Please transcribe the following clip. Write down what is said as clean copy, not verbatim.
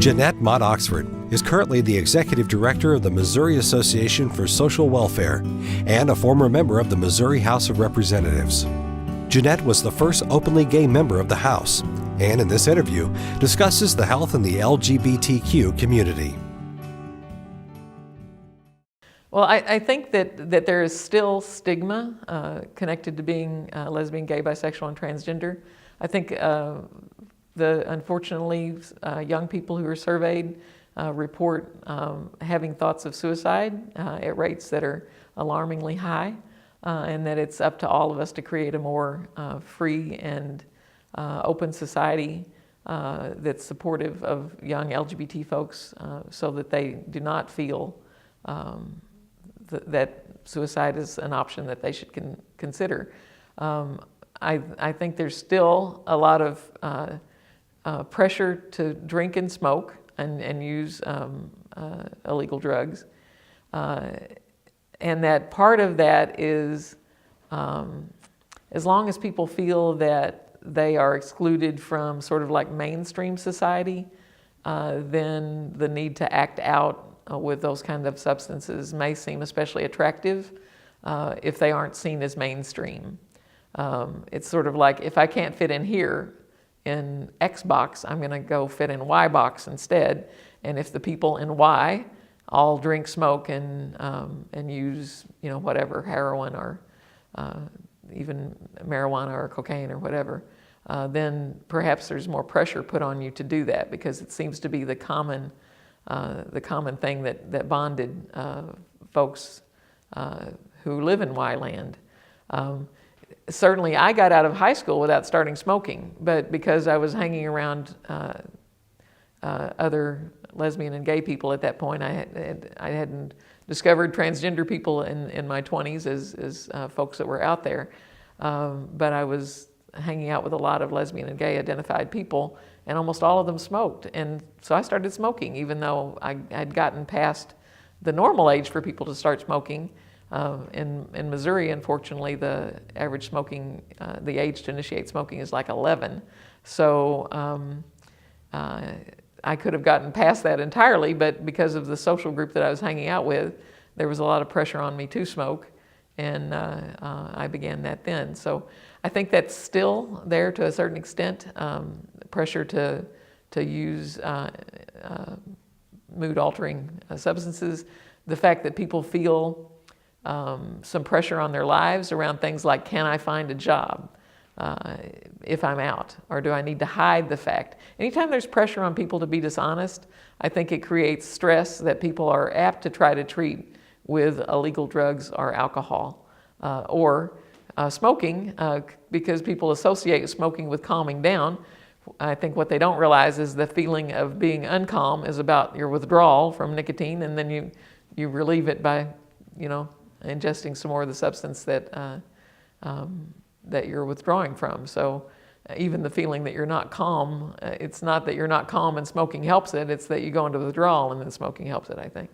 Jeanette Mott Oxford is currently the Executive Director of the Missouri Association for Social Welfare and a former member of the Missouri House of Representatives. Jeanette was the first openly gay member of the House, and in this interview discusses the health in the LGBTQ community. Well, I think that there is still stigma connected to being lesbian, gay, bisexual, and transgender. I think unfortunately young people who are surveyed report having thoughts of suicide at rates that are alarmingly high, and that it's up to all of us to create a more free and open society that's supportive of young LGBT folks so that they do not feel that suicide is an option that they should consider. I think there's still a lot of pressure to drink and smoke and use illegal drugs. And that part of that is, as long as people feel that they are excluded from sort of like mainstream society, then the need to act out with those kind of substances may seem especially attractive if they aren't seen as mainstream. It's sort of like, if I can't fit in here in X box, I'm going to go fit in Y box instead. And if the people in Y all drink, smoke, and use, whatever, heroin or even marijuana or cocaine or whatever, then perhaps there's more pressure put on you to do that, because it seems to be the common thing that bonded folks who live in Y land. Certainly, I got out of high school without starting smoking, but because I was hanging around other lesbian and gay people at that point, I hadn't discovered transgender people in my 20s as folks that were out there, but I was hanging out with a lot of lesbian and gay identified people, and almost all of them smoked. And so I started smoking, even though I had gotten past the normal age for people to start smoking. In Missouri, unfortunately, the average smoking, the age to initiate smoking is like 11. So I could have gotten past that entirely, but because of the social group that I was hanging out with, there was a lot of pressure on me to smoke, and I began that then. So I think that's still there to a certain extent, pressure to use mood-altering substances, the fact that people feel some pressure on their lives around things like, can I find a job if I'm out, or do I need to hide the fact? Anytime there's pressure on people to be dishonest, I think it creates stress that people are apt to try to treat with illegal drugs or alcohol, or smoking, because people associate smoking with calming down. I think what they don't realize is the feeling of being uncalm is about your withdrawal from nicotine, and then you relieve it by, ingesting some more of the substance that you're withdrawing from. So even the feeling that you're not calm, it's not that you're not calm and smoking helps it, it's that you go into withdrawal and then smoking helps it, I think.